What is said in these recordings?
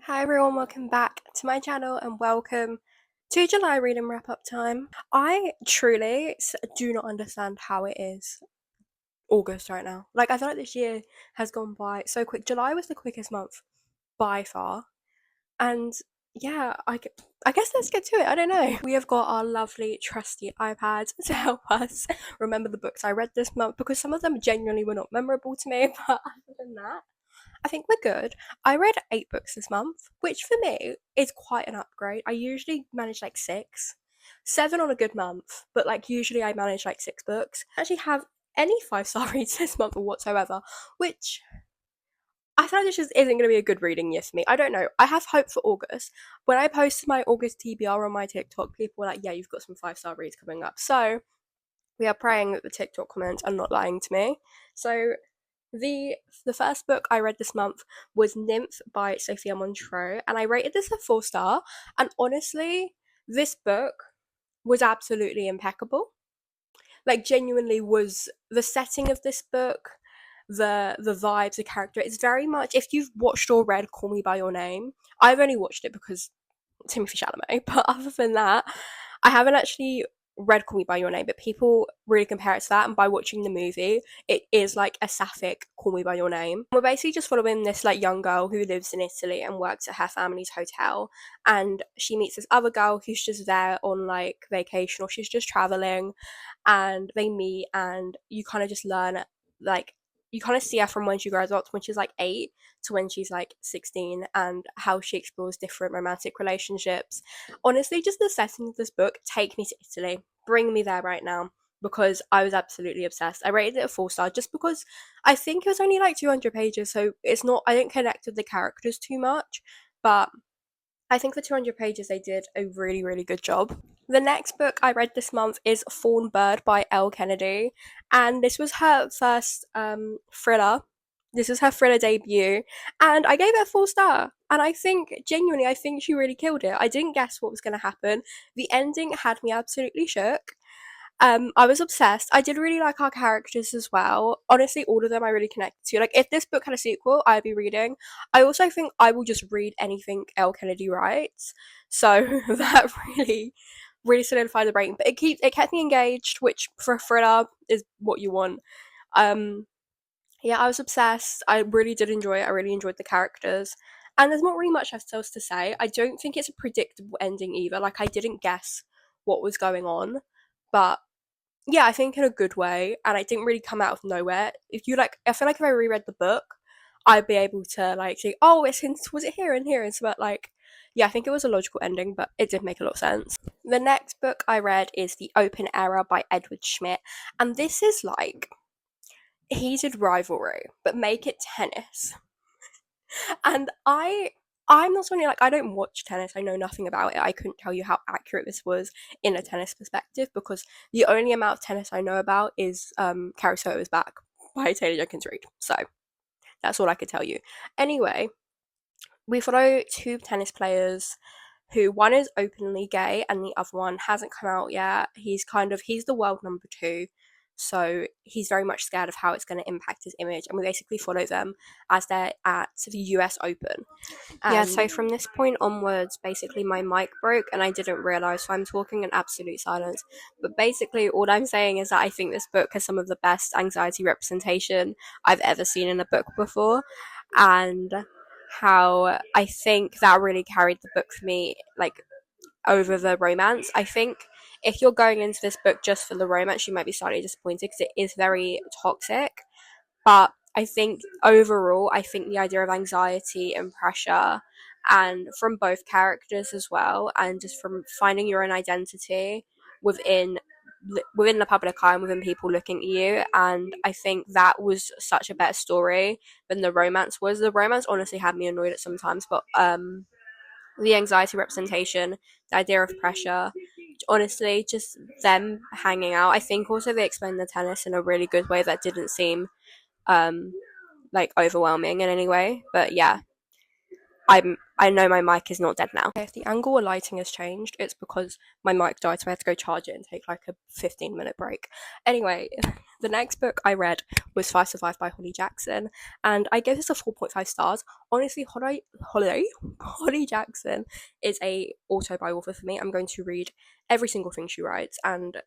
Hi everyone, welcome back to my channel and welcome to July reading wrap up time. I truly do not understand how it is August right now. Like, I feel like this year has gone by so quick. July was the quickest month by far. And yeah, I guess let's get to it. I don't know. We have got our lovely trusty iPads to help us remember the books I read this month because some of them genuinely were not memorable to me, but other than that, I think we're good. I read 8 books this month, which for me is quite an upgrade. I usually manage like 6, 7 on a good month, but like usually I manage like 6 books. I actually have any 5-star reads this month or whatsoever, which I feel like this just isn't going to be a good reading year for me. I don't know. I have hope for August. When I posted my August TBR on my TikTok, people were like, yeah, you've got some 5-star reads coming up. So we are praying that the TikTok comments are not lying to me. So the first book I read this month was Nymph by Sophia Montreux, and I rated this a 4 star. And honestly, this book was absolutely impeccable. Like, genuinely was the setting of this book, the vibes, the character. It's very much, if you've watched or read Call Me by Your Name. I've only watched it because Timothy Chalamet, but other than that, I haven't actually read Call Me by Your Name, but people really compare it to that, and by watching the movie, it is like a sapphic Call Me by Your Name. We're basically just following this like young girl who lives in Italy and works at her family's hotel, and she meets this other girl who's just there on like vacation or she's just traveling, and they meet, and you kind of just learn, like, you kind of see her from when she grows up, when she's like 8 to when she's like 16, and how she explores different romantic relationships. Honestly, just the setting of this book, take me to Italy, bring me there right now, because I was absolutely obsessed. I rated it a 4 star just because I think it was only like 200 pages, so it's not, I didn't connect with the characters too much, but I think for 200 pages they did a really, really good job. The next book I read this month is Fawn Bird by Elle Kennedy, and this was her first thriller. This is her thriller debut, and I gave it a 4 star. And I think, genuinely, I think she really killed it. I didn't guess what was going to happen. The ending had me absolutely shook. I was obsessed. I did really like our characters as well. Honestly, all of them I really connected to. Like, if this book had a sequel, I'd be reading. I also think I will just read anything Elle Kennedy writes. So that really, really solidified the rating. But it kept me engaged, which for a thriller is what you want. Um, yeah, I was obsessed. I really did enjoy it. I really enjoyed the characters. And there's not really much else to say. I don't think it's a predictable ending either. Like, I didn't guess what was going on. But yeah, I think in a good way, and it didn't really come out of nowhere. If you like, I feel like if I reread the book, I'd be able to like say, oh, was it here and here, and so, but like, yeah, I think it was a logical ending, but it did make a lot of sense. The next book I read is The Open Era by Edward Schmidt, and this is like heated rivalry, but make it tennis. And I'm not someone like, I don't watch tennis. I know nothing about it. I couldn't tell you how accurate this was in a tennis perspective because the only amount of tennis I know about is Carrie Soto's Back by Taylor Jenkins Reid. So that's all I could tell you. Anyway, we follow 2 tennis players who, one is openly gay and the other one hasn't come out yet. He's the world number 2, so he's very much scared of how it's going to impact his image, and we basically follow them as they're at the US Open. Yeah, so from this point onwards, basically my mic broke and I didn't realise, so I'm talking in absolute silence. But basically, all I'm saying is that I think this book has some of the best anxiety representation I've ever seen in a book before, and how I think that really carried the book for me, like, over the romance. I think if you're going into this book just for the romance, you might be slightly disappointed because it is very toxic. But I think overall, I think the idea of anxiety and pressure, and from both characters as well, and just from finding your own identity within within the public eye and within people looking at you, and I think that was such a better story than the romance was. The romance honestly had me annoyed at sometimes, but the anxiety representation, the idea of pressure, honestly, just them hanging out. I think also they explained the tennis in a really good way that didn't seem like overwhelming in any way. But yeah, I know my mic is not dead now. If the angle of lighting has changed, it's because my mic died, so I had to go charge it and take like a 15-minute break. Anyway, the next book I read was Five Survive by Holly Jackson, and I gave this a 4.5 stars. Honestly, Holly Jackson is a autobiographer for me. I'm going to read every single thing she writes, and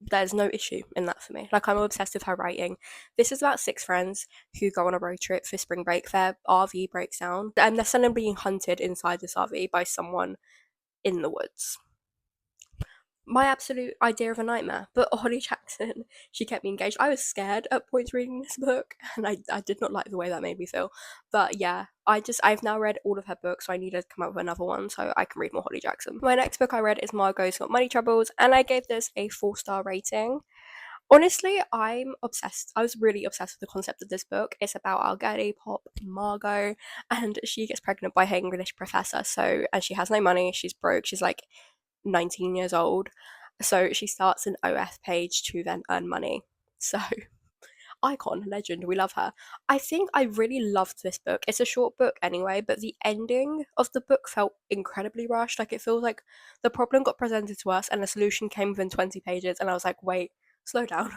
there's no issue in that for me. Like, I'm obsessed with her writing. This is about 6 friends who go on a road trip for spring break. Their RV breaks down, and they're suddenly being hunted inside this RV by someone in the woods. My absolute idea of a nightmare. But Holly Jackson, she kept me engaged. I was scared at points reading this book, and I did not like the way that made me feel. But yeah, I've now read all of her books, so I need to come up with another one so I can read more Holly Jackson. My next book I read is Margot's Got Money Troubles, and I gave this a 4-star rating. Honestly, I'm obsessed. I was really obsessed with the concept of this book. It's about our girly pop Margot, and she gets pregnant by her English professor. So, and she has no money. She's broke. She's like 19 years old. So she starts an OF page to then earn money. So, icon, legend, we love her. I think I really loved this book. It's a short book anyway, but the ending of the book felt incredibly rushed. Like, it feels like the problem got presented to us and the solution came within 20 pages, and I was like, wait, slow down.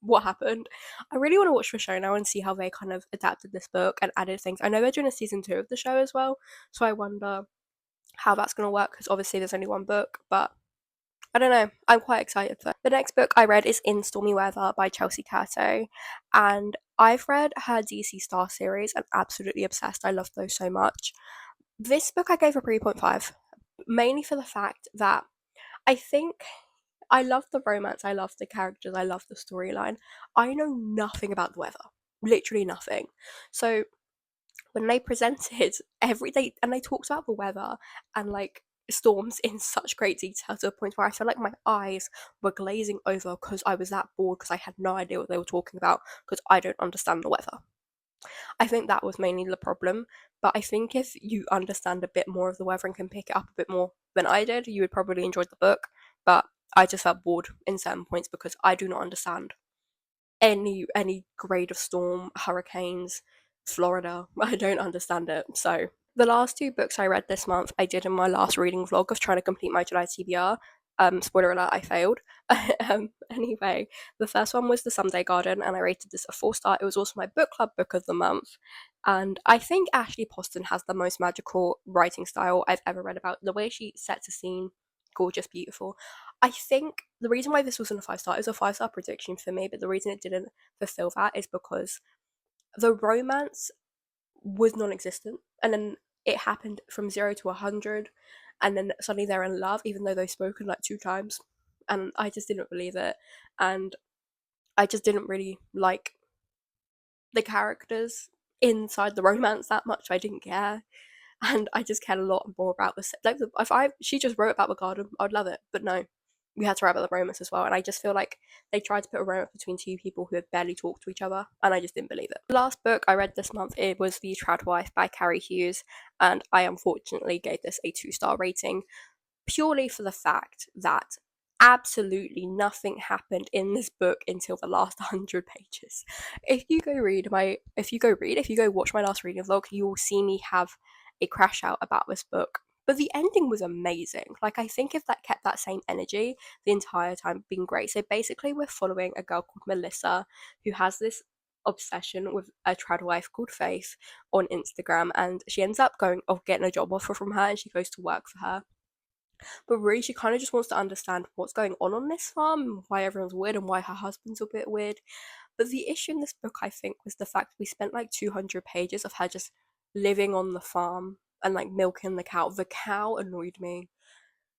What happened? I really want to watch the show now and see how they kind of adapted this book and added things. I know they're doing a season 2 of the show as well, so I wonder how that's going to work, because obviously there's only one book, but I don't know. I'm quite excited for it. The next book I read is In Stormy Weather by Chelsea Cato, and I've read her DC Star series and absolutely obsessed. I love those so much. This book I gave a 3.5, mainly for the fact that I think I love the romance, I love the characters, I love the storyline. I know nothing about the weather, literally nothing. So when they presented and they talked about the weather and like storms in such great detail, to the point where I feel like my eyes were glazing over because I was that bored, because I had no idea what they were talking about, because I don't understand the weather. I think that was mainly the problem, but I think if you understand a bit more of the weather and can pick it up a bit more than I did, you would probably enjoy the book. But I just felt bored in certain points because I do not understand any grade of storm, hurricanes, Florida. I don't understand it. So the last 2 books I read this month, I did in my last reading vlog of trying to complete my July TBR. Spoiler alert, I failed. Anyway, the first one was The Someday Garden, and I rated this a 4-star. It was also my book club book of the month. And I think Ashley Poston has the most magical writing style I've ever read about. The way she sets a scene, gorgeous, beautiful. I think the reason why this wasn't a 5-star is a 5-star prediction for me, but the reason it didn't fulfill that is because the romance was non-existent, and then it happened from 0 to 100, and then suddenly they're in love, even though they've spoken like 2 times, and I just didn't believe it, and I just didn't really like the characters inside the romance that much. I didn't care, and I just cared a lot more about she just wrote about the garden, I'd love it, but no, we had to write about the romance as well, and I just feel like they tried to put a romance between 2 people who had barely talked to each other, and I just didn't believe it. The last book I read this month, it was The Trad Wife by Carrie Hughes, and I unfortunately gave this a 2-star rating, purely for the fact that absolutely nothing happened in this book until the last 100 pages. If you go watch my last reading vlog, you will see me have a crash out about this book. But the ending was amazing. Like, I think if that kept that same energy the entire time, it'd been great. So basically, we're following a girl called Melissa who has this obsession with a trad wife called Faith on Instagram, and she ends up getting a job offer from her, and she goes to work for her. But really, she kind of just wants to understand what's going on this farm, and why everyone's weird, and why her husband's a bit weird. But the issue in this book, I think, was the fact we spent like 200 pages of her just living on the farm and like milking the cow. The cow annoyed me.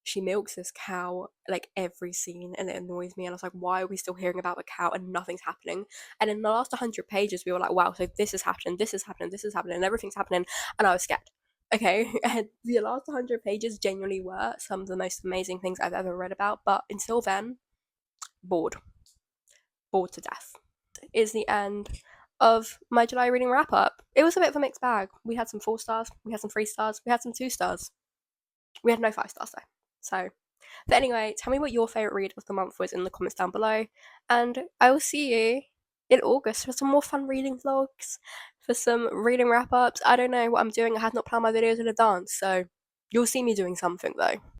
She milks this cow like every scene, and it annoys me. And I was like, why are we still hearing about the cow and nothing's happening? And in the last 100 pages, we were like, wow, so this is happening, this is happening, this is happening, and everything's happening. And I was scared. Okay, and the last 100 pages genuinely were some of the most amazing things I've ever read about. But until then, bored. Bored to death. Is the end of my July reading wrap up. It was a bit of a mixed bag. We had some 4 stars, we had some 3 stars, we had some 2 stars. We had no 5 stars though. So, but anyway, tell me what your favourite read of the month was in the comments down below, and I will see you in August for some more fun reading vlogs. for some reading wrap ups. I don't know what I'm doing. I have not planned my videos in advance, so you'll see me doing something though.